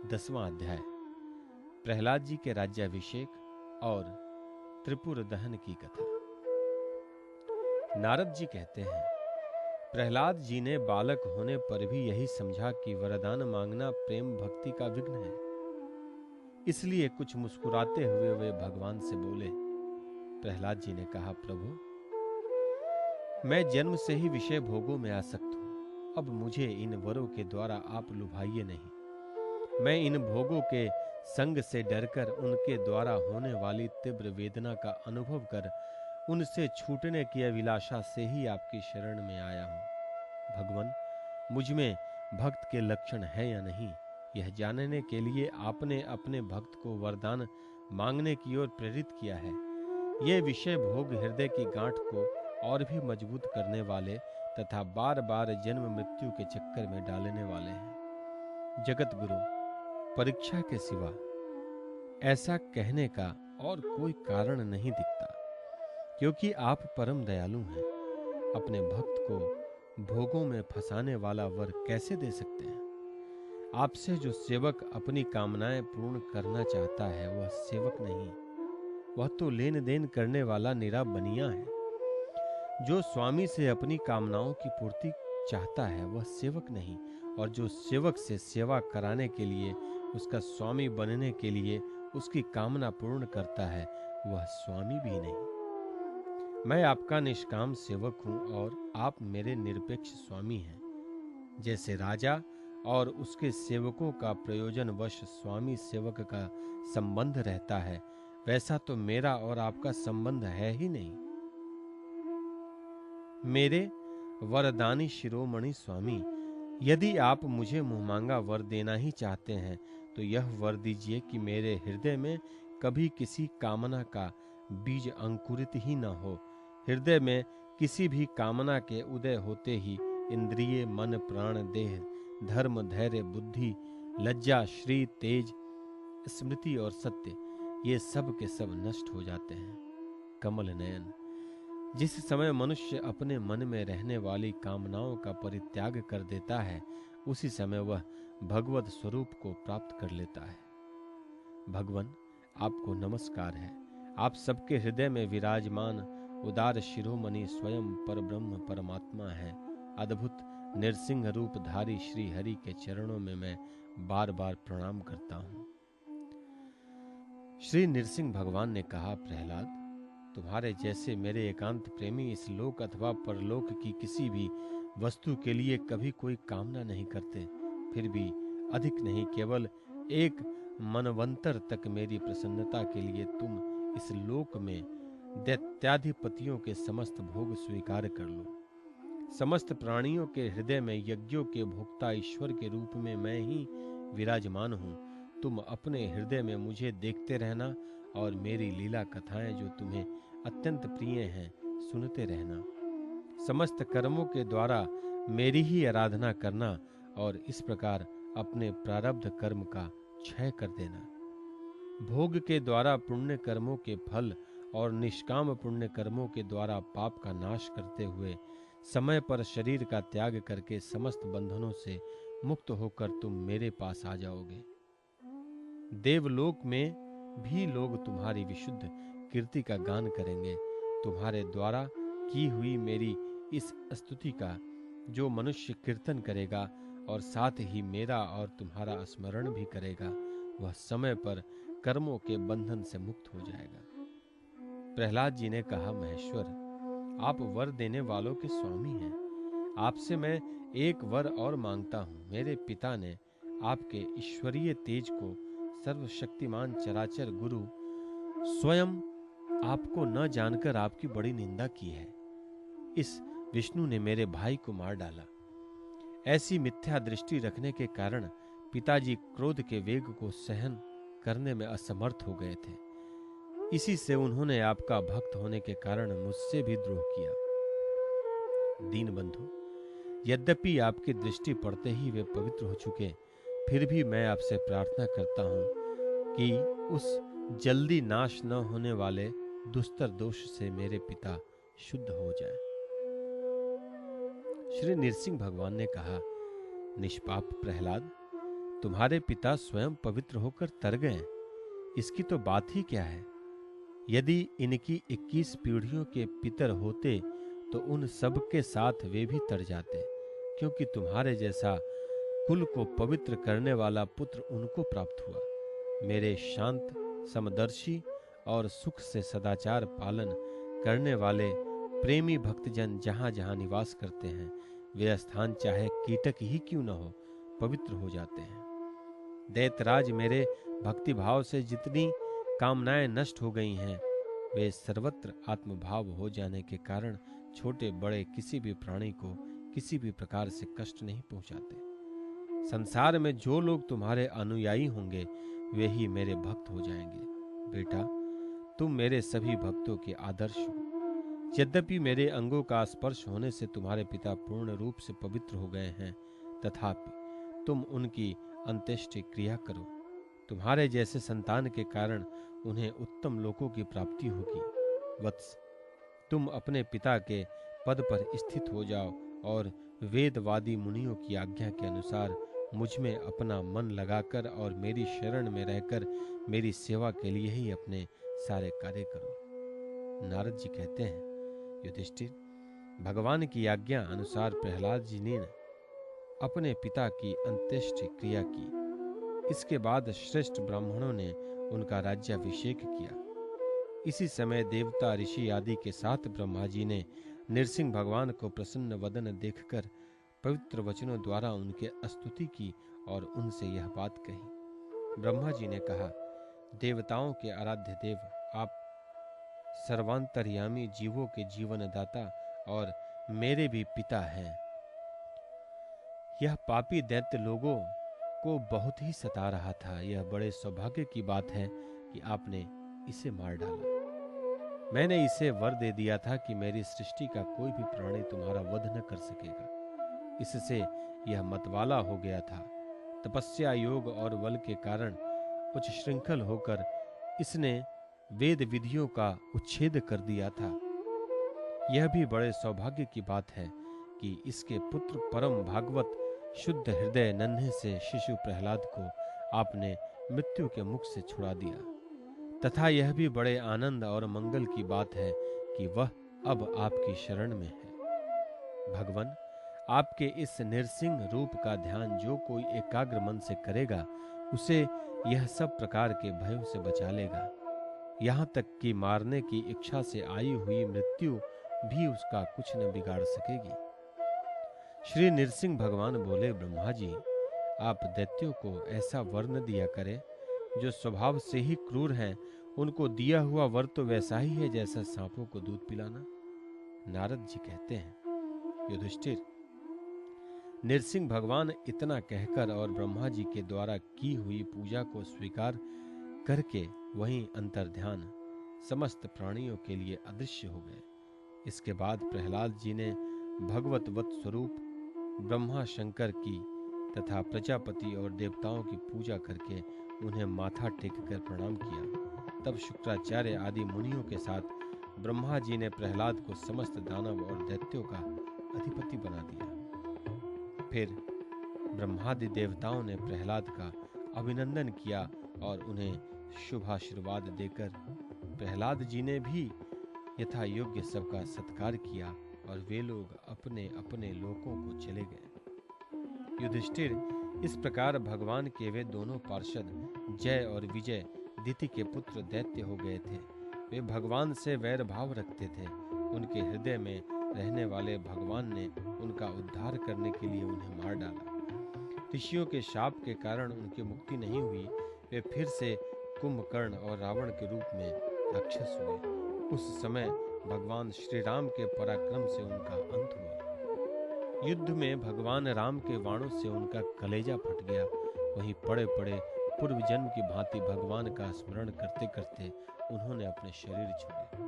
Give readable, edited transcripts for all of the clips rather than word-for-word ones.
10वां अध्याय प्रहलाद जी के राज्याभिषेक और त्रिपुर दहन की कथा। नारद जी कहते हैं, प्रहलाद जी ने बालक होने पर भी यही समझा कि वरदान मांगना प्रेम भक्ति का विघ्न है। इसलिए कुछ मुस्कुराते हुए वे भगवान से बोले। प्रहलाद जी ने कहा, प्रभु, मैं जन्म से ही विषय भोगों में आसक्त हूं। अब मुझे इन वरों के द्वारा आप लुभाइए नहीं। मैं इन भोगों के संग से डरकर उनके द्वारा होने वाली तीव्र वेदना का अनुभव कर उनसे छूटने की अभिलाषा से ही आपकी शरण में आया हूं। भगवान, मुझ में भक्त के लक्षण है या नहीं, यह जानने के लिए आपने अपने भक्त को वरदान मांगने की ओर प्रेरित किया है। ये विषय भोग हृदय की गांठ को और भी मजबूत करने वाले तथा बार बार जन्म मृत्यु के चक्कर में डालने वाले हैं। जगत गुरु, परीक्षा के सिवा ऐसा कहने का और कोई कारण नहीं दिखता, क्योंकि आप परम दयालु हैं। अपने भक्त को भोगों में फंसाने वाला वर कैसे दे सकते हैं? आपसे जो सेवक अपनी कामनाएं पूर्ण करना चाहता है वह सेवक नहीं, वह तो लेन देन करने वाला निरा बनिया है। जो स्वामी से अपनी कामनाओं की पूर्ति चाहता है वह सेवक नहीं, और जो सेवक से सेवा कराने के लिए, उसका स्वामी बनने के लिए उसकी कामना पूर्ण करता है वह स्वामी भी नहीं। मैं आपका निष्काम सेवक हूं और आप मेरे निरपेक्ष स्वामी हैं। जैसे राजा और उसके सेवकों का प्रयोजनवश स्वामी सेवक का संबंध रहता है, वैसा तो मेरा और आपका संबंध है ही नहीं। मेरे वरदानी शिरोमणि स्वामी, यदि आप मुझे मुंहमांगा वर देना ही चाहते हैं तो यह वर दीजिए कि मेरे हृदय में कभी किसी कामना का बीज अंकुरित ही न हो। हृदय में किसी भी कामना के उदय होते ही इंद्रिय, मन, प्राण, देह, धर्म, धैर्य, बुद्धि, लज्जा, श्री, तेज, स्मृति और सत्य, ये सब के सब नष्ट हो जाते हैं। कमल नयन, जिस समय मनुष्य अपने मन में रहने वाली कामनाओं का परित्याग कर देता है, उसी समय वह भगवत स्वरूप को प्राप्त कर लेता है। भगवान, आपको नमस्कार है। आप सबके हृदय में विराजमान उदार शिरोमणि स्वयं परब्रह्म परमात्मा है। अद्भुत नृसिंह रूप धारी श्री हरि के चरणों में मैं बार बार प्रणाम करता हूं। श्री नृसिंह भगवान ने कहा, प्रहलाद, तुम्हारे जैसे मेरे एकांत प्रेमी इस लोक अथवा परलोक की किसी भी वस्तु के लिए कभी कोई कामना नहीं करते। फिर भी अधिक नहीं, केवल एक मनवंतर तक मेरी प्रसन्नता के लिए तुम इस लोक में दैत्याधिपतियों के समस्त भोग स्वीकार कर लो। समस्त प्राणियों के हृदय में यज्ञों के भोक्ता ईश्वर के रूप में मैं ही विराजमान हूँ। तुम अपने हृदय में मुझे देखते रहना और मेरी लीला कथाएं जो तुम्हें अत्यंत प्रिय हैं सुनते रहना। समस्त कर्मों के द्वारा मेरी ही आराधना करना और इस प्रकार अपने प्रारब्ध कर्म का क्षय कर देना। भोग के द्वारा पुण्य कर्मों के फल और निष्काम पुण्य कर्मों के द्वारा पाप का नाश करते हुए समय पर शरीर का त्याग करके समस्त बंधनों से मुक्त होकर तुम मेरे पास आ जाओगे। देवलोक में भी लोग तुम्हारी विशुद्ध कीर्ति का गान करेंगे। तुम्हारे द्वारा की हुई मेरी इस स्तुति का जो मनुष्य कीर्तन करेगा और साथ ही मेरा और तुम्हारा स्मरण भी करेगा, वह समय पर कर्मों के बंधन से मुक्त हो जाएगा। प्रहलाद जी ने कहा, महेश्वर, आप वर देने वालों के स्वामी हैं। आपसे मैं एक वर और मांगता हूं। मेरे पिता ने आपके ईश्वरीय तेज को सर्वशक्तिमान चराचर गुरु स्वयं आपको न जानकर आपकी बड़ी निंदा की है। इस विष्णु ने मेरे भाई को मार डाला। ऐसी मिथ्या दृष्टि रखने के कारण पिताजी क्रोध के वेग को सहन करने में असमर्थ हो गए थे। इसी से उन्होंने आपका भक्त होने के कारण मुझसे भी द्रोह किया। दीनबंधु, यद्यपि आपकी दृष्टि पड़ते ही वे पवित्र हो चुके, फिर भी मैं आपसे प्रार्थना करता हूं कि उस जल्दी नाश न होने वाले दुस्तर दोष से मेरे पिता शुद्ध हो जाएं। श्री नृसिंह भगवान ने कहा, निष्पाप प्रहलाद, तुम्हारे पिता स्वयं पवित्र होकर तर गए, इसकी तो बात ही क्या है। यदि इनकी 21 पीढ़ियों के पितर होते तो उन सब के साथ वे भी तर जाते, क्योंकि तुम्हारे जैसा कुल को पवित्र करने वाला पुत्र उनको प्राप्त हुआ। मेरे शांत, समदर्शी और सुख से सदाचार पालन करने वाले प्रेमी भक्तजन जहां जहां निवास करते हैं, वे स्थान चाहे कीटक ही क्यों न हो, पवित्र हो जाते हैं। दैत्यराज, मेरे भक्तिभाव से जितनी कामनाएं नष्ट हो गई हैं, वे सर्वत्र आत्मभाव हो जाने के कारण छोटे बड़े किसी भी प्राणी को किसी भी प्रकार से कष्ट नहीं पहुंचाते। संसार में जो लोग तुम्हारे अनुयायी होंगे वे ही मेरे भक्त हो जाएंगे। बेटा, तुम मेरे सभी भक्तों के आदर्श हो। यद्यपि मेरे अंगों का स्पर्श होने से तुम्हारे पिता पूर्ण रूप से पवित्र हो गए हैं, तथापि तुम उनकी अंत्येष्टि क्रिया करो। तुम्हारे जैसे संतान के कारण उन्हें उत्तम लोकों की प्राप्ति होगी। वत्स, तुम अपने पिता के पद पर स्थित हो जाओ और वेदवादी मुनियों की आज्ञा के अनुसार मुझ में अपना मन लगाकर और मेरी शरण में रहकर मेरी सेवा के लिए ही अपने सारे कार्य करो। नारद जी कहते हैं, युधिष्ठिर, भगवान की आज्ञा अनुसार प्रहलाद जी ने अपने पिता की अंत्येष्टि क्रिया की। इसके बाद श्रेष्ठ ब्राह्मणों ने उनका राज्याभिषेक किया। इसी समय देवता, ऋषि आदि के साथ ब्रह्मा जी ने नृसिंह भगवान को प्रसन्न वदन देखकर पवित्र वचनों द्वारा उनके स्तुति की और उनसे यह बात कही। ब्रह्मा जी ने कहा, देवताओं के आराध्य देव, आप सर्वांतर्यामी, जीवों के जीवनदाता और मेरे भी पिता हैं। यह पापी दैत्य लोगों को बहुत ही सता रहा था। यह बड़े सौभाग्य की बात है कि आपने इसे मार डाला। मैंने इसे वर दे दिया था कि मेरी सृष्टि का कोई भी प्राणी तुम्हारा वध न कर सकेगा। इससे यह मतवाला हो गया था। तपस्या, योग और बल के कारण उच्च श्रृंखल होकर इसने वेद विधियों का उच्छेद कर दिया था। यह भी बड़े सौभाग्य की बात है कि इसके पुत्र परम भागवत शुद्ध हृदय नन्हे से शिशु प्रहलाद को आपने मृत्यु के मुख से छुड़ा दिया, तथा यह भी बड़े आनंद और मंगल की बात है कि वह अब आपकी शरण में है। भगवान, आपके इस नृसिंह रूप का ध्यान जो कोई एकाग्र मन से करेगा, उसे यह सब प्रकार के भयों से बचा लेगा। यहाँ तक कि मारने की इच्छा से आई हुई मृत्यु भी उसका कुछ न बिगाड़ सकेगी। श्री नृसिंह भगवान बोले, ब्रह्मा जी, आप दैत्यों को ऐसा वर न दिया करें। जो स्वभाव से ही क्रूर हैं, उनको दिया हुआ वर तो वैसा ही है जैसा सांपों को दूध पिलाना। नारद जी कहते हैं, युधिष्ठिर, नृसिंह भगवान इतना कहकर और ब्रह्मा जी के द्वारा की हुई पूजा को स्वीकार करके वहीं अंतर्ध्यान समस्त प्राणियों के लिए अदृश्य हो गए। इसके बाद प्रहलाद जी ने भगवत वत स्वरूप ब्रह्मा शंकर की तथा प्रजापति और देवताओं की पूजा करके उन्हें माथा टेक कर प्रणाम किया। तब शुक्राचार्य आदि मुनियों के साथ ब्रह्मा जी ने प्रहलाद को समस्त दानव और दैत्यों का अधिपति बना दिया। फिर ब्रह्मादि देवताओं ने प्रहलाद का अभिनंदन किया और उन्हें शुभाशीर्वाद देकर प्रहलाद जी ने भी यथा योग्य सबका सत्कार किया और वे लोग अपने अपने लोकों को चले गए। युधिष्ठिर, इस प्रकार भगवान के वे दोनों पार्षद जय और विजय दिति के पुत्र दैत्य हो गए थे। वे भगवान से वैर भाव रखते थे। उनके हृदय में रहने वाले भगवान ने उनका उद्धार करने के लिए उन्हें मार डाला। ऋषियों के शाप के कारण उनकी मुक्ति नहीं हुई। वे फिर से कुंभकर्ण और रावण के रूप में राक्षस हुए। उस समय भगवान श्री राम के पराक्रम से उनका अंत हुआ। युद्ध में भगवान राम के बाणों से उनका कलेजा फट गया। वहीं पड़े पड़े पूर्व जन्म की भांति भगवान का स्मरण करते करते उन्होंने अपने शरीर छोड़े।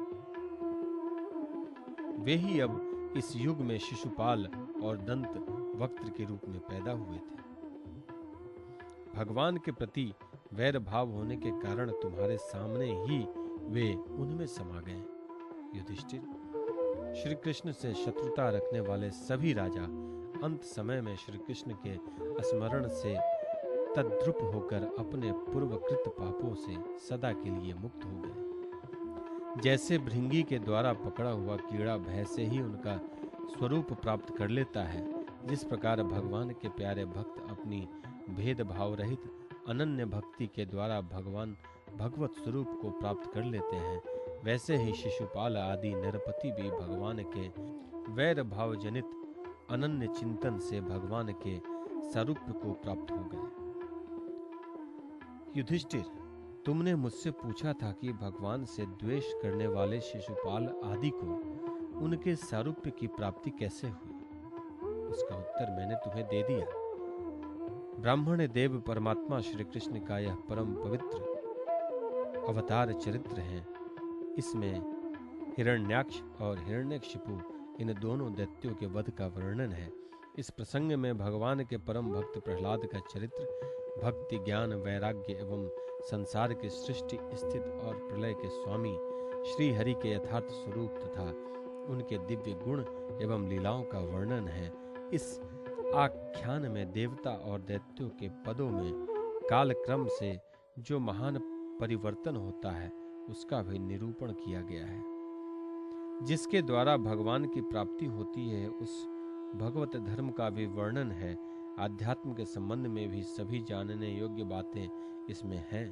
वे ही अब इस युग में शिशुपाल और दंत वक्त्र के रूप में पैदा हुए थे। भगवान के प्रति वैर भाव होने के कारण तुम्हारे सामने ही वे उनमें समा गए। युधिष्ठिर, श्री कृष्ण से शत्रुता रखने वाले सभी राजा अंत समय में श्री कृष्ण के स्मरण से तद्रुप होकर अपने पूर्वकृत पापों से सदा के लिए मुक्त हो गए। जैसे भृंगी के द्वारा पकड़ा हुआ कीड़ा भय से ही उनका स्वरूप प्राप्त कर लेता है, जिस प्रकार भगवान के प्यारे भक्त अपनी भेदभाव रहित अनन्य भक्ति के द्वारा भगवान भगवत स्वरूप को प्राप्त कर लेते हैं, वैसे ही शिशुपाल आदि नरपति भी भगवान के वैर भाव जनित अनन्य चिंतन से भगवान के सारूप्य को प्राप्त हो गए। युधिष्ठिर, तुमने मुझसे पूछा था कि भगवान से द्वेष करने वाले शिशुपाल आदि को उनके सारूप्य की प्राप्ति कैसे हुई। उसका उत्तर मैंने तुम्हें दे दिया। ब्राह्मण देव परमात्मा श्री कृष्ण का यह परम पवित्र अवतार चरित्र है। इसमें हिरण्याक्ष और हिरण्यकशिपु इन दोनों दैत्यों के वध का वर्णन है। इस प्रसंग में भगवान के परम भक्त प्रहलाद का चरित्र भक्ति, ज्ञान, वैराग्य एवं संसार के सृष्टि, स्थित और प्रलय के स्वामी श्री हरि के यथार्थ स्वरूप तथा उनके दिव्य गुण एवं लीलाओं का वर्णन है। इस आख्यान में देवता और दैत्यों के पदों में कालक्रम से जो महान परिवर्तन होता है उसका भी निरूपण किया गया है। जिसके द्वारा भगवान की प्राप्ति होती है उस भगवत धर्म का भी वर्णन है। आध्यात्म के संबंध में भी सभी जानने योग्य बातें इसमें हैं।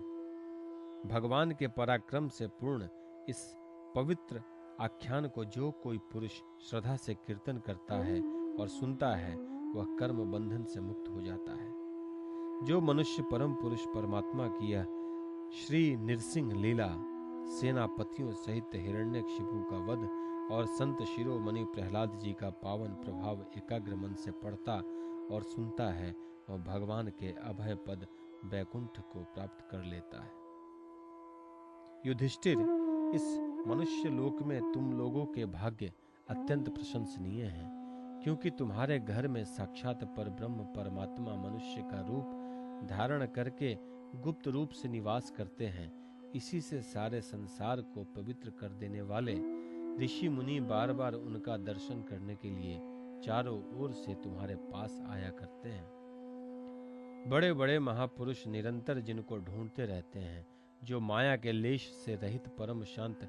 भगवान के पराक्रम से पूर्ण इस पवित्र आख्यान को जो कोई पुरुष श्रद्धा से कीर्तन करता है और सुनता है वह कर्म बंधन से मुक्त हो जाता है। जो मनुष्य परम पुरुष परमात्मा की यह श्री नृसिंह लीला, सेनापतियों सहित हिरण्यकशिपु का वध और संत शिरोमणि प्रहलाद जी का पावन प्रभाव एकाग्र मन से पढ़ता और सुनता है और भगवान के अभय पद वैकुंठ को प्राप्त कर लेता है। युधिष्ठिर, इस मनुष्य लोक में तुम लोगों के भाग्य अत्यंत प्रशंसनीय हैं, क्योंकि तुम्हारे घर में साक्षात परब्रह्म परमात्मा मनुष्य का रूप धारण करके गुप्त रूप से निवास करते हैं। इसी से सारे संसार को पवित्र कर देने वाले ऋषि मुनि बार बार उनका दर्शन करने के लिए चारों ओर से तुम्हारे पास आया करते हैं। बड़े बड़े महापुरुष निरंतर जिनको ढूंढते रहते हैं, जो माया के लेश से रहित परम शांत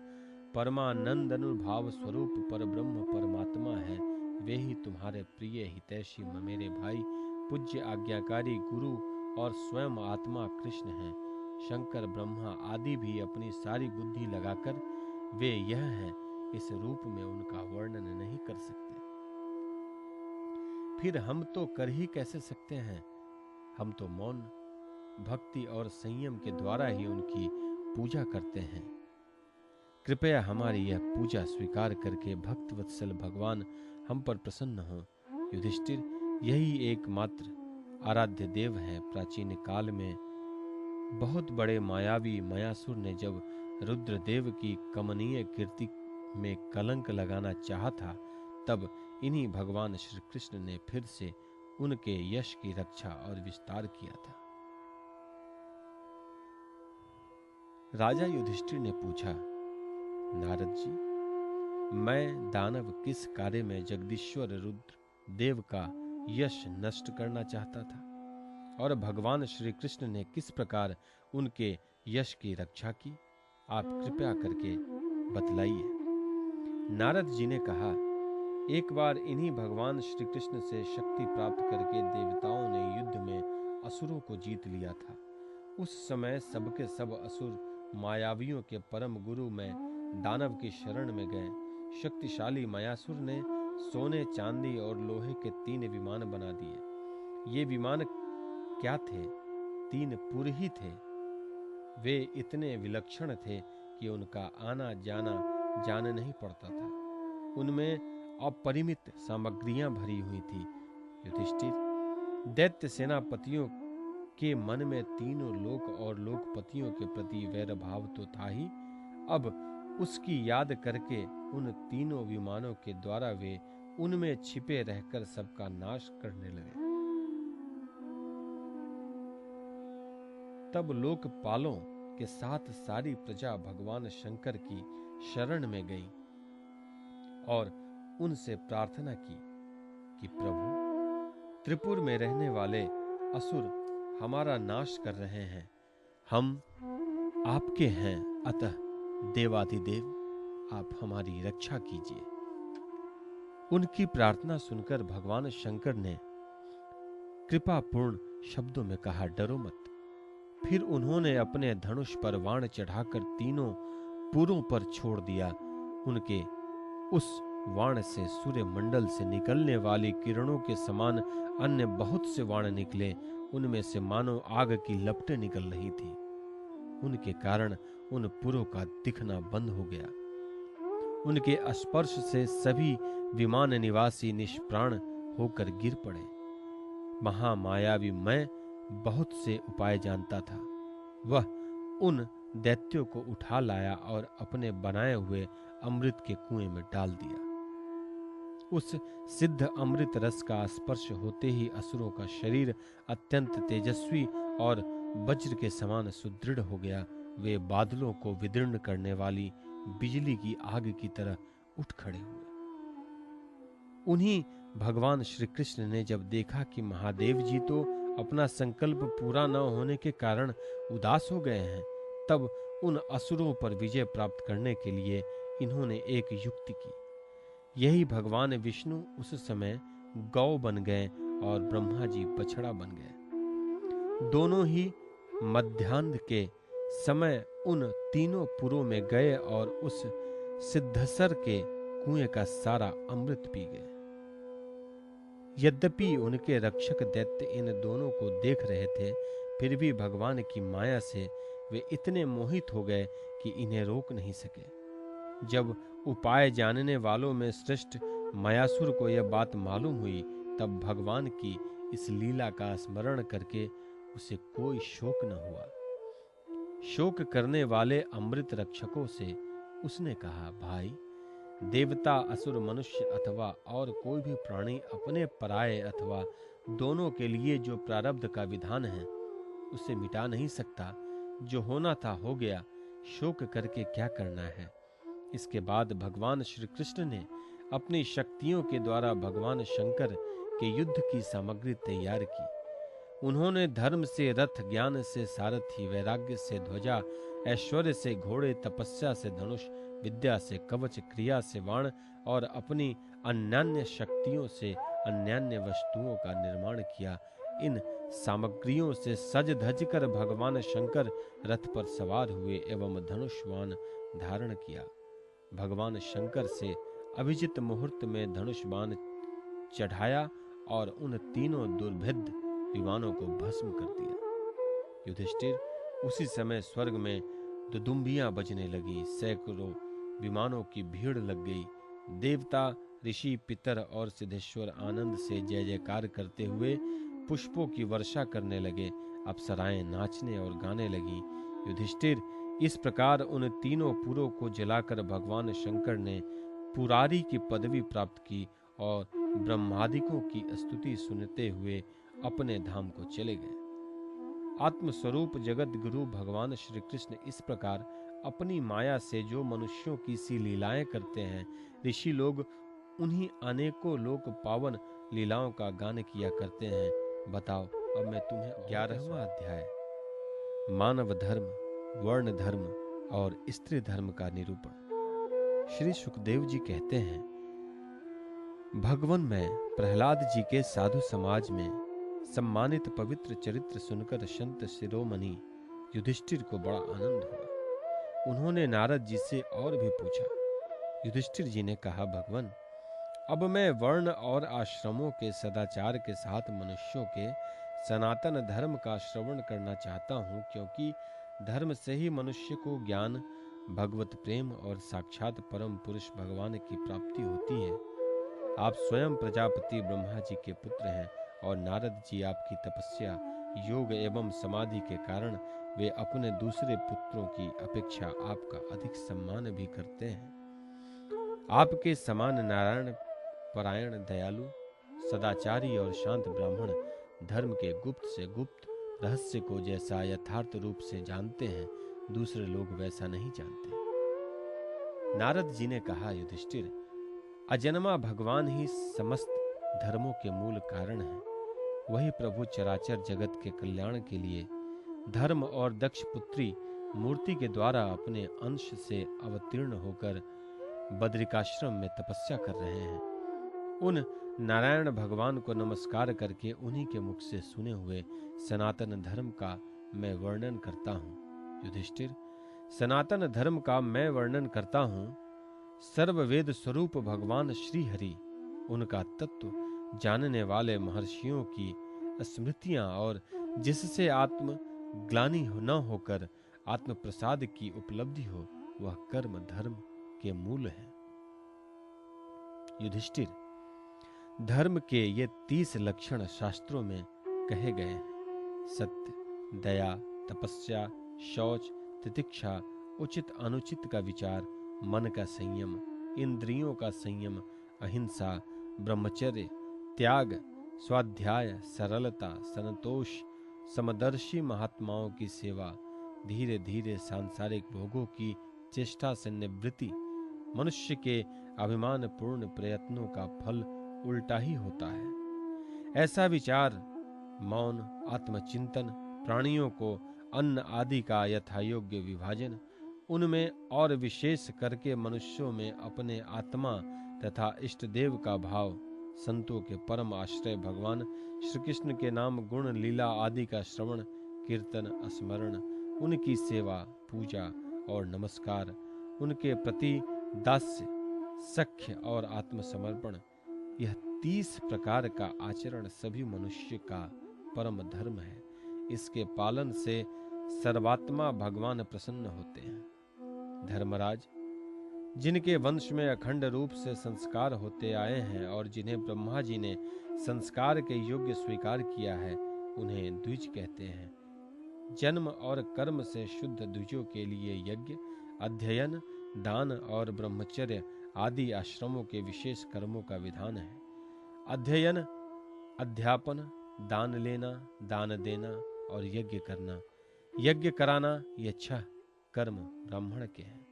परमानंद अनुभाव स्वरूप परब्रह्म परमात्मा है, वे ही तुम्हारे प्रिय हितैषी मेरे भाई पूज्य आज्ञाकारी गुरु और स्वयं आत्मा कृष्ण हैं। शंकर ब्रह्मा आदि भी अपनी सारी बुद्धि लगाकर वे यह हैं, इस रूप में उनका वर्णन नहीं कर सकते। फिर हम तो कर ही कैसे सकते हैं। हम तो मौन भक्ति और संयम के द्वारा ही उनकी पूजा करते हैं। कृपया हमारी यह पूजा स्वीकार करके भक्त वत्सल भगवान हम पर प्रसन्न हो। युधिष्ठिर, यही एकमात्र आराध्य देव है। प्राचीन काल में बहुत बड़े मायावी मयासुर ने जब रुद्रदेव की कमनीय कीर्ति में कलंक लगाना चाहा था, तब इन्हीं भगवान श्री कृष्ण ने फिर से उनके यश की रक्षा और विस्तार किया था। राजा युधिष्ठिर ने पूछा, नारद जी, मैं दानव किस कार्य में जगदीश्वर रुद्र देव का यश नष्ट करना चाहता था और भगवान श्री कृष्ण ने किस प्रकार उनके यश की रक्षा की, आप कृपया करके बतलाइए। नारद जी ने कहा, एक बार इन्हीं भगवान श्री कृष्ण से शक्ति प्राप्त करके देवताओं ने युद्ध में असुरों को जीत लिया था। उस समय सबके सब असुर मायावियों के परम गुरु में दानव की शरण में गए। शक्तिशाली मायासुर ने सोने, चांदी और लोहे के 3 विमान बना दिए। ये विमान क्या थे? 3 पुर ही थे। वे इतने विलक्षण थे कि उनका आना जाना जान नहीं पड़ता था। उनमें अपरिमित सामग्रियां भरी हुई थी। युधिष्ठिर, दैत्य सेनापतियों के मन में तीनों लोक और लोकपतियों के प्रति वैर भाव तो था ही, अब उसकी याद करके उन तीनों विमानों के द्वारा वे उनमें छिपे रहकर सबका नाश करने लगे। तब लोकपालों के साथ सारी प्रजा भगवान शंकर की शरण में गई और उनसे प्रार्थना की कि प्रभु, त्रिपुर में रहने वाले असुर हमारा नाश कर रहे हैं। हम आपके हैं, अतः देवाधिदेव आप हमारी रक्षा कीजिए। उनकी प्रार्थना सुनकर भगवान शंकर ने कृपापूर्ण शब्दों में कहा, डरो मत। फिर उन्होंने अपने धनुष पर वाण चढ़ाकर तीनों पुरों पर छोड़ दिया। उनके उस वाण से सूर्य मंडल से निकलने वाली किरणों के समान अन्य बहुत से वाण निकले। उनमें से मानो आग की लपटें निकल रही थी। उनके कारण उन पुरों का दिखना बंद हो गया। उनके स्पर्श से सभी विमान निवासी निष्प्राण होकर गिर पड़े। महामायावी मैं बहुत से उपाय जानता था। वह उन दैत्यों को उठा लाया और अपने बनाए हुए अमृत के कुएं में डाल दिया। उस सिद्ध अमृत रस का स्पर्श होते ही असुरों का शरीर अत्यंत तेजस्वी और वज्र के समान सुदृढ़ हो गया। वे बादलों को विदीर्ण करने वाली बिजली की आग की तरह उठ खड़े हुए। उन्हीं भगवान श्री कृष्ण ने जब देखा कि महादेव जी तो अपना संकल्प पूरा न होने के कारण उदास हो गए हैं, तब उन असुरों पर विजय प्राप्त करने के लिए इन्होंने एक युक्ति की। यही भगवान विष्णु उस समय गौ बन गए और ब्रह्मा जी बछड़ा बन गए। दोनों ही मध्याह्न के समय उन तीनों पुरों में गए और उस सिद्धसर के कुएं का सारा अमृत पी गए। यद्यपि उनके रक्षक दैत्य इन दोनों को देख रहे थे, फिर भी भगवान की माया से वे इतने मोहित हो गए कि इन्हें रोक नहीं सके। जब उपाय जानने वालों में श्रेष्ठ मयासुर को यह बात मालूम हुई, तब भगवान की इस लीला का स्मरण करके उसे कोई शोक न हुआ। शोक करने वाले अमृत रक्षकों से उसने कहा, भाई, देवता, असुर, मनुष्य अथवा और कोई भी प्राणी अपने पराये अथवा दोनों के लिए जो प्रारब्ध का विधान है उसे मिटा नहीं सकता। जो होना था हो गया, शोक करके क्या करना है। इसके बाद भगवान श्री कृष्ण ने अपनी शक्तियों के द्वारा भगवान शंकर के युद्ध की सामग्री तैयार की। उन्होंने धर्म से रथ, ज्ञान से सारथी, वैराग्य से ध्वजा, ऐश्वर्य से घोड़े, तपस्या से धनुष, विद्या से कवच, क्रिया से बाण और अपनी अन्यान्य शक्तियों से अन्यान्य वस्तुओं का निर्माण किया। इन सामग्रियों से सज धज कर भगवान शंकर रथ पर सवार हुए एवं धनुष्वान धारण किया। भगवान शंकर से अभिजित मुहूर्त में धनुष्बाण चढ़ाया और उन तीनों दुर्भेद्य विमानों को भस्म कर दिया। युधिष्ठिर, उसी समय स्वर्ग में दुदुम्बियां बजने लगी। सैकड़ों विमानों की भीड़ लग गई। देवता, ऋषि, पितर और सिद्धेश्वर आनंद से जय जयकार करते हुए पुष्पों की वर्षा करने लगे। अप्सराएं नाचने और गाने लगी। युधिष्ठिर, इस प्रकार उन तीनों पुरों को जलाकर भगवान शंकर ने पुरारी की पदवी प्राप्त की और ब्रह्मादिकों की स्तुति सुनते हुए अपने धाम को चले गए। आत्मस्वरूप जगत गुरु भगवान श्री कृष्ण इस प्रकार अपनी माया से जो मनुष्यों की सी लीलाएं करते हैं, ऋषि लोग उन्हीं अनेकों लोक पावन लीलाओं का गान किया करते हैं। बताओ, अब मैं तुम्हें 11वां अध्याय मानव धर्म, वर्ण धर्म और स्त्री धर्म का निरूपण। श्री सुखदेव जी कहते हैं, भगवान में प्रहलाद जी के साधु समाज में सम्मानित पवित्र चरित्र सुनकर संत शिरोमणि युधिष्ठिर को बड़ा आनंद हुआ। उन्होंने नारद जी से और भी पूछा। युधिष्ठिर जी ने कहा, भगवान, अब मैं वर्ण और आश्रमों के सदाचार के साथ मनुष्यों के सनातन धर्म का श्रवण करना चाहता हूँ, क्योंकि धर्म से ही मनुष्य को ज्ञान, भगवत प्रेम और साक्षात परम पुरुष भगवान की प्राप्ति होती है। आप स्वयं प्रजापति ब्रह्मा जी के पुत्र हैं और नारद जी आपकी तपस्या, योग एवं समाधि के कारण वे अपने दूसरे पुत्रों की अपेक्षा आपका अधिक सम्मान भी करते हैं। आपके समान नारायण परायण, दयालु, सदाचारी और शांत ब्राह्मण धर्म के गुप्त से गुप्त रहस्य को जैसा यथार्थ रूप से जानते हैं, दूसरे लोग वैसा नहीं जानते। नारद जी ने कहा, युधिष्ठिर, अजन्मा भगवान ही समस्त धर्मों के मूल कारण है। वही प्रभु चराचर जगत के कल्याण के लिए धर्म और दक्ष पुत्री मूर्ति के द्वारा अपने अंश से अवतीर्ण होकर बद्रिकाश्रम में तपस्या कर रहे हैं। उन नारायण भगवान को नमस्कार करके उन्हीं के मुख से सुने हुए सनातन धर्म का मैं वर्णन करता हूँ। युधिष्ठिर, सनातन धर्म का मैं वर्णन करता हूँ। सर्ववेद स्वरूप भगवान श्री हरि, उनका तत्व जानने वाले महर्षियों की स्मृतियां और जिससे आत्म ग्लानि न होकर आत्म प्रसाद की उपलब्धि हो, वह कर्म धर्म के मूल है। युधिष्ठिर, धर्म के ये 30 लक्षण शास्त्रों में कहे गए हैं। सत्य, दया, तपस्या, शौच, तितिक्षा, उचित अनुचित का विचार, मन का संयम, इंद्रियों का संयम, अहिंसा, ब्रह्मचर्य, त्याग, स्वाध्याय, सरलता, संतोष, समदर्शी महात्माओं की सेवा, धीरे धीरे सांसारिक भोगों की चेष्टा से निवृत्ति। मनुष्य के अभिमान पूर्ण प्रयत्नों का फल उल्टा ही होता है। ऐसा विचार, मौन, आत्मचिंतन, प्राणियों को अन्न आदि का यथायोग्य विभाजन, उनमें और विशेष करके मनुष्यों में अपने आत्मा तथा इष्ट देव का भाव, संतों के परम आश्रय भगवान श्री कृष्ण के नाम गुण लीला आदि का श्रवण कीर्तन स्मरण, उनकी सेवा पूजा और नमस्कार, उनके प्रति दास्य सख्य और आत्मसमर्पण, यह 30 प्रकार का आचरण सभी मनुष्य का परम धर्म है। इसके पालन से सर्वात्मा भगवान प्रसन्न होते हैं। धर्मराज, जिनके वंश में अखंड रूप से संस्कार होते आए हैं और जिन्हें ब्रह्मा जी ने संस्कार के योग्य स्वीकार किया है, उन्हें द्विज कहते हैं। जन्म और कर्म से शुद्ध द्विजों के लिए यज्ञ, अध्ययन, दान और ब्रह्मचर्य आदि आश्रमों के विशेष कर्मों का विधान है। अध्ययन, अध्यापन, दान लेना, दान देना और यज्ञ करना, यज्ञ कराना, ये 6 कर्म ब्राह्मण के हैं।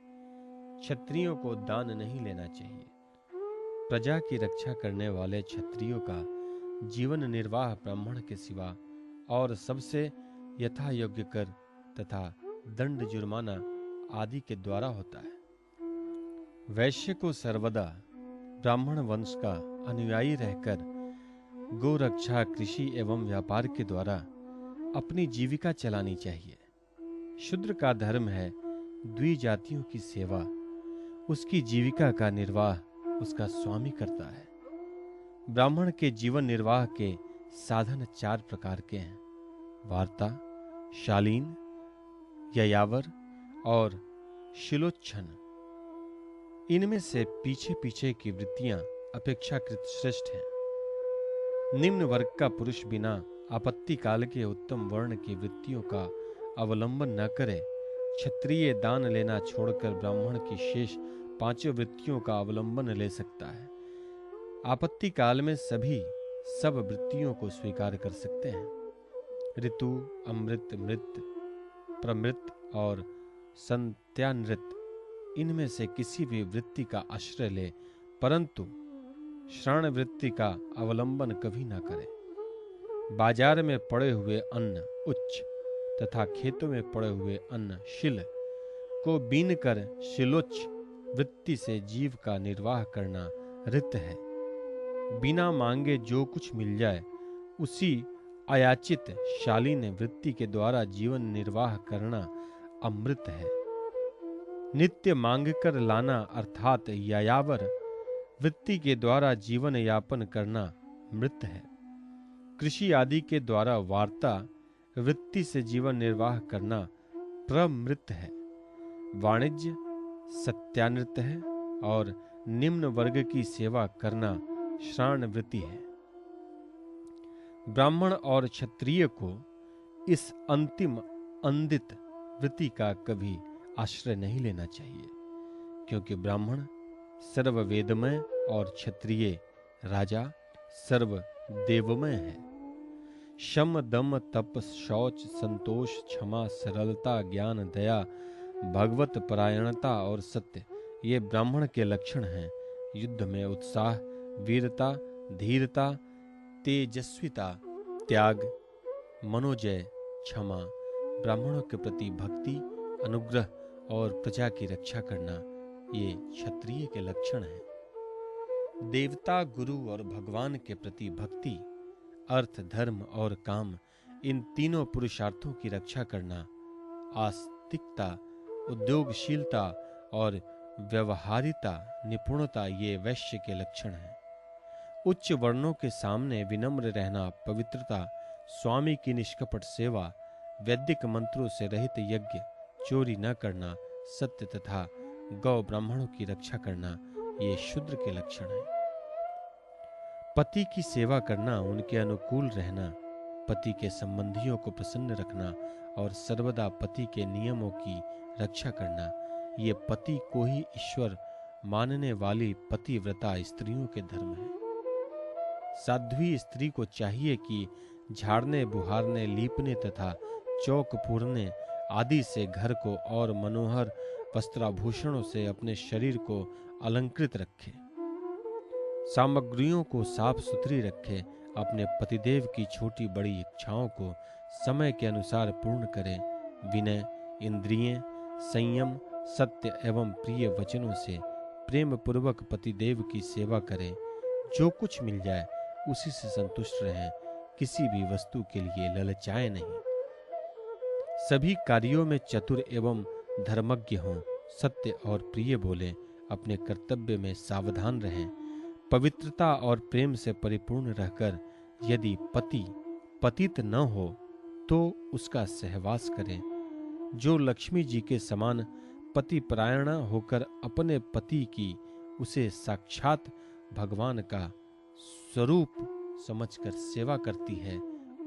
क्षत्रियों को दान नहीं लेना चाहिए। प्रजा की रक्षा करने वाले क्षत्रियों का जीवन निर्वाह ब्राह्मण के सिवा और सबसे यथा योग्य कर तथा दंड जुर्माना आदि के द्वारा होता है। वैश्य को सर्वदा ब्राह्मण वंश का अनुयायी रहकर गो रक्षा, कृषि एवं व्यापार के द्वारा अपनी जीविका चलानी चाहिए। शूद्र का धर्म है द्विजातियों की सेवा। उसकी जीविका का निर्वाह उसका स्वामी करता है। ब्राह्मण के जीवन निर्वाह के साधन 4 प्रकार के हैं: वार्ता, शालीन, ययावर और शिलोच्छन। इनमें से पीछे पीछे की वृत्तियां अपेक्षाकृत श्रेष्ठ हैं। निम्न वर्ग का पुरुष बिना आपत्ति काल के उत्तम वर्ण की वृत्तियों का अवलंबन न करे। क्षत्रिय दान लेना छोड़कर ब्राह्मण की शेष 5 वृत्तियों का अवलंबन ले सकता है। आपत्ति काल में सभी सब वृत्तियों को स्वीकार कर सकते हैं। ऋतु, अमृत, मृत, प्रमृत और संत्यानृत, इनमें से किसी भी वृत्ति का आश्रय ले, परंतु श्राण वृत्ति का अवलंबन कभी ना करे। बाजार में पड़े हुए अन्न उच्च तथा खेतों में पड़े हुए अन्न शिल को बीनकर शिलोच्च वृत्ति से जीव का निर्वाह करना ऋत है। बिना मांगे जो कुछ मिल जाए उसी अयाचित शालीन वृत्ति के द्वारा जीवन निर्वाह करना अमृत है। नित्य मांग कर लाना अर्थात यायावर वृत्ति के द्वारा जीवन यापन करना मृत है। कृषि आदि के द्वारा वार्ता वृत्ति से जीवन निर्वाह करना प्रमृत है। वाणिज्य सत्यानृत है और निम्न वर्ग की सेवा करना श्राण वृत्ति है। ब्राह्मण और क्षत्रिय को इस अंतिम अंदित वृत्ति का कभी आश्रय नहीं लेना चाहिए, क्योंकि ब्राह्मण सर्व वेदमय और क्षत्रिय राजा सर्व देवमय है। शम, दम, तप, शौच, संतोष, क्षमा, सरलता, ज्ञान, दया, भगवत परायणता और सत्य, ये ब्राह्मण के लक्षण हैं। युद्ध में उत्साह, वीरता, धीरता, तेजस्विता, त्याग, मनोजय, क्षमा, ब्राह्मणों के प्रति भक्ति, अनुग्रह और प्रजा की रक्षा करना, ये क्षत्रिय के लक्षण हैं। देवता, गुरु और भगवान के प्रति भक्ति, अर्थ, धर्म और काम, इन तीनों पुरुषार्थों की रक्षा करना, आस्तिकता, उद्योगशीलता और व्यवहारिता, निपुणता, ये वैश्य के लक्षण हैं। उच्च वर्णों के सामने विनम्र रहना, पवित्रता, स्वामी की निष्कपट सेवा, वैदिक मंत्रों से रहित यज्ञ, चोरी न करना, सत्य तथा गौ ब्राह्मणों की रक्षा करना, ये शूद्र के लक्षण हैं। पति की सेवा करना, उनके अनुकूल रहना, पति के संबंधियों को प्रसन्न रखना और सर्वदा पति के नियमों की रक्षा करना, ये पति को ही ईश्वर मानने वाली पतिव्रता स्त्रियों के धर्म है। साध्वी स्त्री को चाहिए कि झाड़ने, बुहारने, लीपने तथा चौक पूरने आदि से घर को और मनोहर वस्त्राभूषणों से अपने शरीर को अलंकृत रखे, सामग्रियों को साफ सुथरी रखे, अपने पतिदेव की छोटी बड़ी इच्छाओं को समय के अनुसार पूर्ण करे, विनय, इंद्रियें, संयम, सत्य एवं प्रिय वचनों से प्रेम पूर्वक पतिदेव की सेवा करे, जो कुछ मिल जाए उसी से संतुष्ट रहें, किसी भी वस्तु के लिए ललचाए नहीं, सभी कार्यों में चतुर एवं धर्मज्ञ हों, सत्य और प्रिय बोले, अपने कर्तव्य में सावधान रहें, पवित्रता और प्रेम से परिपूर्ण रहकर यदि पति पतित न हो तो उसका सहवास करें, जो लक्ष्मी जी के समान पतिपरायणा होकर अपने पति की उसे साक्षात भगवान का स्वरूप समझकर सेवा करती है,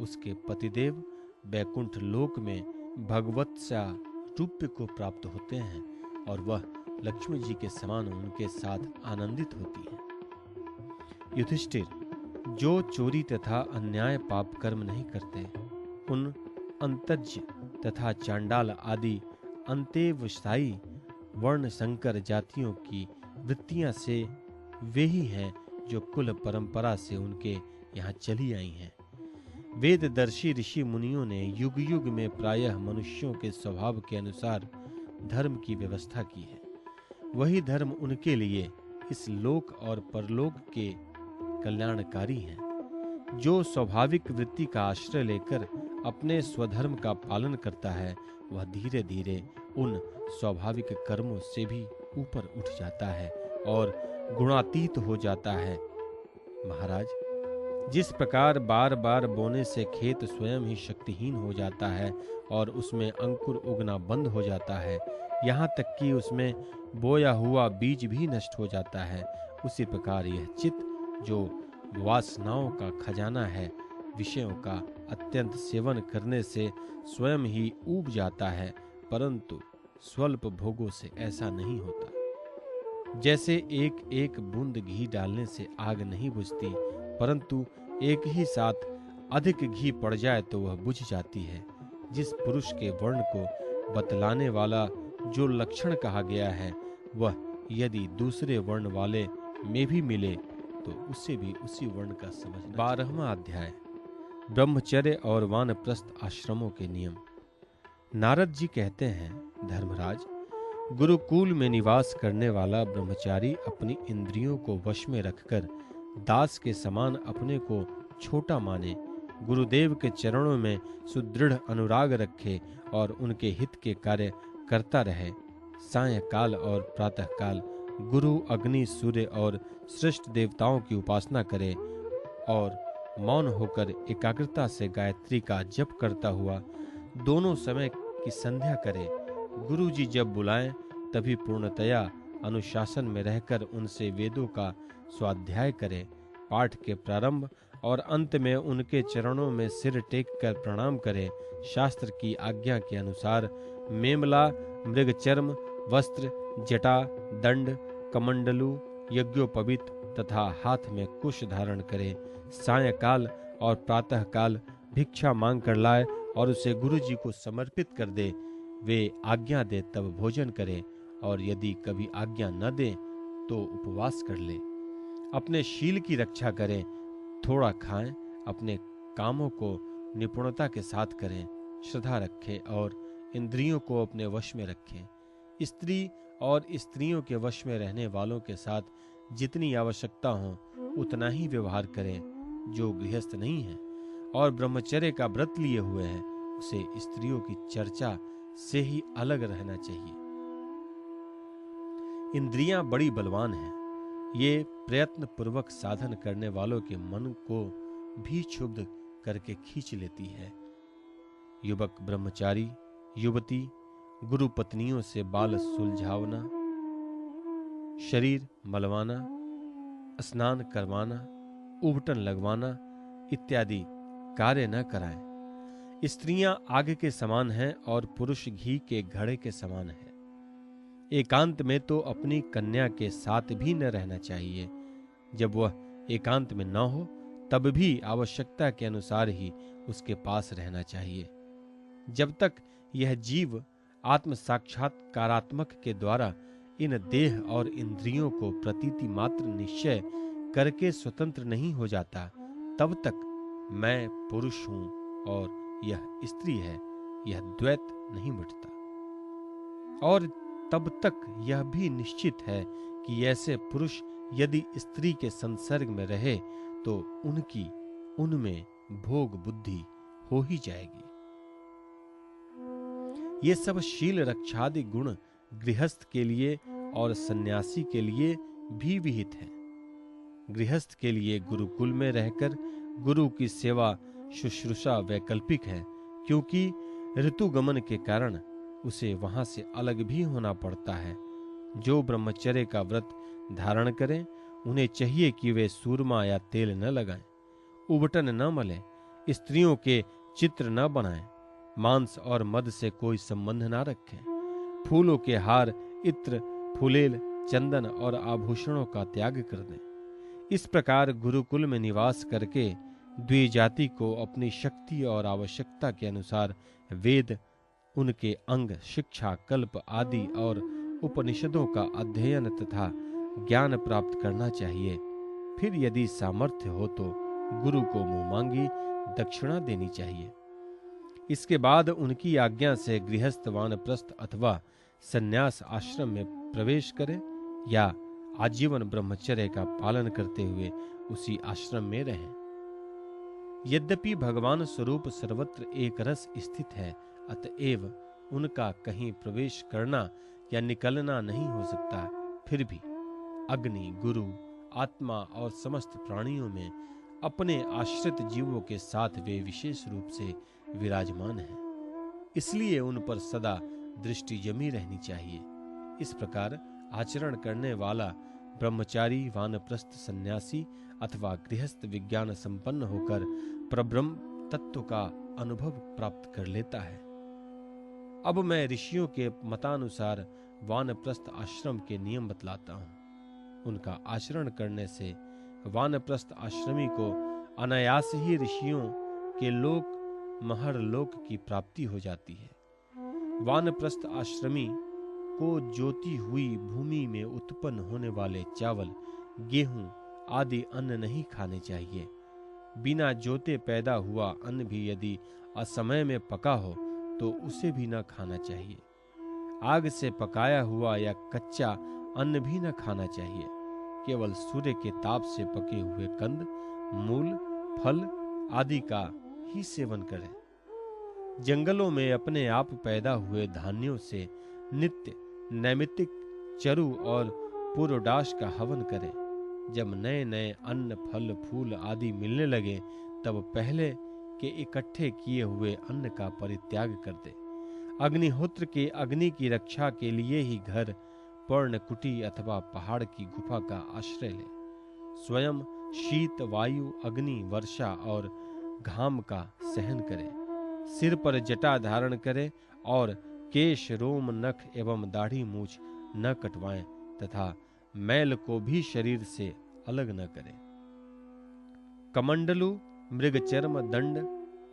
उसके पतिदेव बैकुंठ लोक में भगवत्सा रूप को प्राप्त होते हैं और वह लक्ष्मी जी के समान उनके साथ आनंदित होती है। युधिष्ठिर, जो चोरी तथा अन्याय पाप कर्म नहीं करते, उन अंतज्य तथा चांडाल आदि अंतेवसायी वर्ण संकर जातियों की वृत्तियां से वे ही हैं जो कुल परंपरा से उनके यहाँ चली आई हैं। वेददर्शी ऋषि मुनियों ने युग युग में प्रायः मनुष्यों के स्वभाव के अनुसार धर्म की व्यवस्था की है। वही धर्म उनके लिए इस लोक और परलोक के कल्याणकारी हैं। जो स्वाभाविक वृत्ति का आश्रय लेकर अपने स्वधर्म का पालन करता है, वह धीरे धीरे उन स्वाभाविक कर्मों से भी ऊपर उठ जाता है और गुणातीत हो जाता है। महाराज, जिस प्रकार बार बार बोने से खेत स्वयं ही शक्तिहीन हो जाता है और उसमें अंकुर उगना बंद हो जाता है, यहाँ तक कि उसमें बोया हुआ बीज भी नष्ट हो जाता है, उसी प्रकार यह चित्त जो वासनाओं का खजाना है, विषयों का अत्यंत सेवन करने से स्वयं ही ऊब जाता है, परंतु स्वल्प भोगों से ऐसा नहीं होता। जैसे एक एक बूंद घी डालने से आग नहीं बुझती, परंतु एक ही साथ अधिक घी पड़ जाए तो वह बुझ जाती है। जिस पुरुष के वर्ण को बतलाने वाला जो लक्षण कहा गया है, वह यदि दूसरे वर्ण वाले में भी मिले तो उसे भी उसी वर्ण का समझना। 12वां अध्याय, ब्रह्मचर्य और वानप्रस्थ आश्रमों के नियम। नारद जी कहते हैं, धर्मराज, गुरुकुल में निवास करने वाला ब्रह्मचारी अपनी इंद्रियों को वश में रखकर दास के समान अपने को छोटा माने, गुरुदेव के चरणों में सुदृढ़ अनुराग रखे और उनके हित के कार्य करता रहे। सायंकाल और प्रातःकाल गुरु, अग्नि, सूर्य और श्रेष्ठ देवताओं की उपासना करे और मौन होकर एकाग्रता से गायत्री का जप करता हुआ दोनों समय की संध्या करे। गुरु जी जब बुलाएं तभी पूर्णतया अनुशासन में रहकर उनसे वेदों का स्वाध्याय करे। पाठ के प्रारंभ और अंत में उनके चरणों में सिर टेक कर प्रणाम करे। शास्त्र की आज्ञा के अनुसार मेमला, मृगचर्म, वस्त्र, जटा, दंड, कमंडलू, यज्ञोपवीत तथा हाथ में कुश धारण करे। सायंकाल और प्रातःकाल भिक्षा मांग कर लाए और उसे गुरु जी को समर्पित कर दे। वे आज्ञा दे तब भोजन करे और यदि कभी आज्ञा न दे तो उपवास कर ले। अपने शील की रक्षा करें, थोड़ा खाएं, अपने कामों को निपुणता के साथ करें, श्रद्धा रखें और इंद्रियों को अपने वश में रखें। स्त्री और स्त्रियों के वश में रहने वालों के साथ जितनी आवश्यकता हो उतना ही व्यवहार करें। जो गृहस्थ नहीं है और ब्रह्मचर्य का व्रत लिए हुए हैं उसे स्त्रियों की चर्चा से ही अलग रहना चाहिए। इंद्रियां बड़ी बलवान हैं। ये प्रयत्न पूर्वक साधन करने वालों के मन को भी क्षुब्ध करके खींच लेती है। युवक ब्रह्मचारी, युवती गुरु पत्नियों से बाल सुलझावना, शरीर मलवाना, स्नान करवाना, उबटन लगवाना इत्यादि कार्य न कराएं। स्त्रियां आग के समान हैं और पुरुष घी के घड़े के समान है। एकांत में तो अपनी कन्या के साथ भी न रहना चाहिए। जब वह एकांत में न हो तब भी आवश्यकता के अनुसार ही उसके पास रहना चाहिए। जब तक यह जीव आत्म साक्षात्कारात्मक के द्वारा इन देह और इंद्रियों को प्रतीति मात्र निश्चय करके स्वतंत्र नहीं हो जाता, तब तक मैं पुरुष हूं और यह स्त्री है, यह द्वैत नहीं मिटता। और तब तक यह भी निश्चित है कि ऐसे पुरुष यदि स्त्री के संसर्ग में रहे तो उनमें भोग बुद्धि हो ही जाएगी। ये सब शील रक्षादि गुण गृहस्थ के लिए और सन्यासी के लिए भी विहित हैं। गृहस्थ के लिए गुरुकुल में रहकर गुरु की सेवा शुश्रूषा वैकल्पिक है, क्योंकि ऋतुगमन के कारण उसे वहां से अलग भी होना पड़ता है। जो ब्रह्मचर्य का व्रत धारण करें उन्हें चाहिए कि वे सूरमा या तेल न लगाएं, उबटन न मलें, स्त्रियों के चित्र न बनाएं, मांस और मद से कोई संबंध न रखें, फूलों के हार, इत्र, फुलेल, चंदन और आभूषणों का त्याग कर दें। इस प्रकार गुरुकुल में निवास करके द्विजाति को अपनी शक्ति और आवश्यकता के अनुसार वेद, उनके अंग, शिक्षा, कल्प आदि और उपनिषदों का अध्ययन तथा ज्ञान प्राप्त करना चाहिए। फिर यदि सामर्थ्य हो तो गुरु को मुंहमांगी दक्षिणा देनी चाहिए। इसके बाद उनकी आज्ञा से गृहस्थ वानप्रस्थ अथवा सन्यास आश्रम में प्रवेश करे या आजीवन ब्रह्मचर्य का पालन करते हुए उसी आश्रम में रहें। यद्यपि भगवान स्वरूप सर्वत्र एक रस स्थित है, अतएव उनका कहीं प्रवेश करना या निकलना नहीं हो सकता, फिर भी अग्नि, गुरु, आत्मा और समस्त प्राणियों में अपने आश्रित जीवों के साथ वे विशेष रूप से विराजमान हैं। इसलिए उन पर सदा दृष्टि जमी रहनी चाहिए। इस प्रकार आचरण करने वाला ब्रह्मचारी, वानप्रस्थ, सन्यासी अथवा गृहस्थ विज्ञान संपन्न होकर परब्रह्म तत्व का अनुभव प्राप्त कर लेता है। अब मैं ऋषियों के मतानुसार वानप्रस्थ आश्रम के नियम बतलाता हूँ। उनका आचरण करने से वानप्रस्थ आश्रमी को अनायास ही ऋषियों के लोक महर लोक की प्राप्ति हो जाती है। वानप्रस्थ आश्रमी को जोती हुई भूमि में उत्पन्न होने वाले चावल, गेहूं आदि अन्न नहीं खाने चाहिए। बिना जोते पैदा हुआ अन्न भी यदि असमय में पका हो तो उसे भी न खाना चाहिए। आग से पकाया हुआ या कच्चा अन्न भी न खाना चाहिए। केवल सूर्य के ताप से पके हुए कंद, मूल, फल आदि का ही सेवन करें। जंगलों में अपने आप पैदा हुए धान्यों से नित्य नैमित्तिक चरु और पुरोडाश का हवन करें। जब नए नए अन्न, फल, फूल आदि मिलने लगे तब पहले के इकट्ठे किए हुए अन्न का परित्याग कर दे। अग्निहोत्र के अग्नि की रक्षा के लिए ही घर, पर्णकुटी अथवा पहाड़ की गुफा का आश्रय ले। स्वयं शीत, वायु, अग्नि, वर्षा और घाम का सहन करे। सिर पर जटा धारण करे और केश, रोम, नख एवं दाढ़ी मूछ न कटवाएं तथा मैल को भी शरीर से अलग न करें। कमंडलू, मृगचर्म, दंड,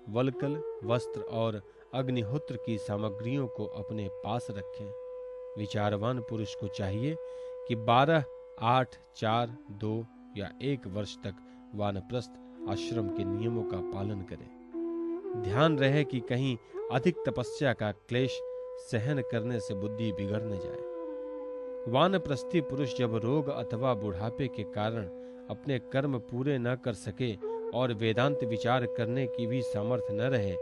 वल्कल, वस्त्र और अग्निहोत्र की सामग्रियों को अपने पास रखें। विचारवान पुरुष को चाहिए कि 12, 8, 4, 2 या 1 वर्ष तक वानप्रस्थ आश्रम के नियमों का पालन करे। ध्यान रहे कि कहीं अधिक तपस्या का क्लेश सहन करने से बुद्धि बिगड़ न जाए। वानप्रस्थी पुरुष जब रोग अथवा बुढ़ापे के कारण अपने कर्म पूरे न कर सके और वेदांत विचार करने की भी सामर्थ्य न रहे,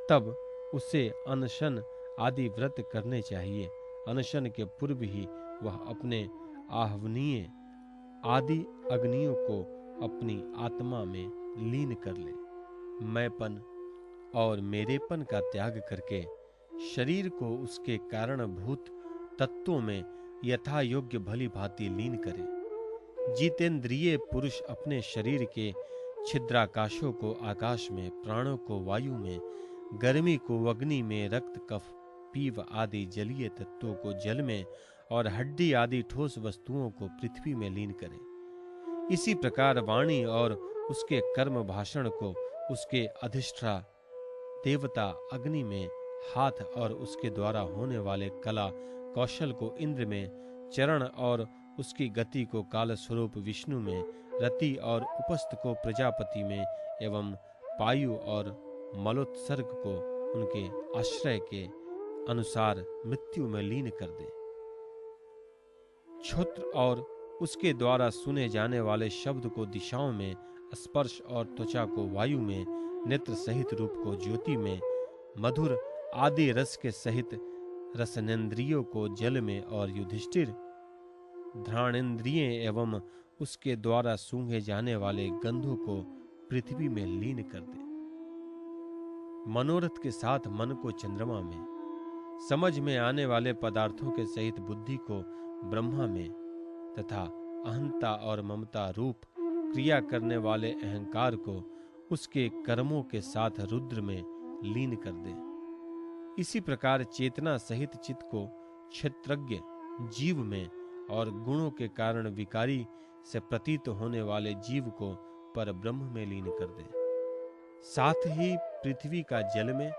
तब उसे अनशन आदि व्रत करने चाहिए। अनशन के पूर्व ही वह अपने आहवनीय आदि अग्नियों को अपनी आत्मा में लीन कर ले। मैंपन और मेरेपन का त्याग करके शरीर को उसके कारणभूत तत्वों में यथा योग्य भली भांति लीन करे। जितेंद्रिय पुरुष अपने शरीर के छिद्राकाशों को आकाश में, प्राणों को वायु में, गर्मी को अग्नि में, रक्त कफ पीव आदि जलीय तत्वों को जल में और हड्डी आदि ठोस वस्तुओं को पृथ्वी में लीन करे। इसी प्रकार वाणी और उसके कर्म भाषण को उसके अधिष्ठा देवता अग्नि में, हाथ और उसके द्वारा होने वाले कला कौशल को इंद्र में, चरण और उसकी गति को काल स्वरूप विष्णु में, रति और उपस्थ को प्रजापति में एवं पायु और मलोत्सर्ग को उनके आश्रय के अनुसार मृत्यु में लीन कर दे। क्षोत्र और उसके द्वारा सुने जाने वाले शब्द को दिशाओं में, स्पर्श और त्वचा को वायु में, नेत्र सहित रूप को ज्योति में, मधुर आदि रस के सहित रसनेन्द्रियों को जल में और युधिष्ठिर घ्राणेन्द्रिय एवं उसके द्वारा सूंघे जाने वाले गंधों को पृथ्वी में लीन कर दे। मनोरथ के साथ मन को चंद्रमा में, समझ में आने वाले पदार्थों के सहित बुद्धि को ब्रह्मा में तथा अहंता और ममता रूप क्रिया करने वाले अहंकार को उसके कर्मों के साथ रुद्र में लीन कर दे। इसी प्रकार चेतना सहित चित्त को क्षेत्रज्ञ जीव में और गुणों के कारण विकारी से प्रतीत होने वाले जीव को पर ब्रह्म में लीन कर दे। साथ ही पृथ्वी का जल में,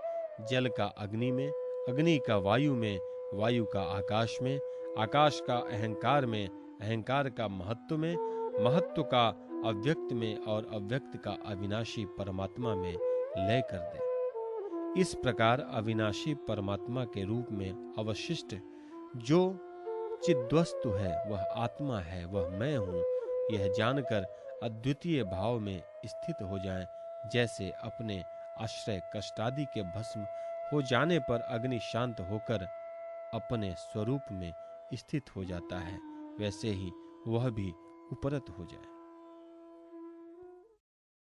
जल का अग्नि में, अग्नि का वायु में, वायु का आकाश में, आकाश का अहंकार में, अहंकार का महत्व में, महत्व का अव्यक्त में और अव्यक्त का अविनाशी परमात्मा में लय कर दे। इस प्रकार अविनाशी परमात्मा के रूप में अवशिष्ट जो चिद्वस्तु है वह आत्मा है, वह मैं हूँ, यह जानकर अद्वितीय भाव में स्थित हो जाएं। जैसे अपने आश्रय कष्टादि के भस्म हो जाने पर अग्नि शांत होकर अपने स्वरूप में स्थित हो जाता है, वैसे ही वह भी उपरत हो जाए।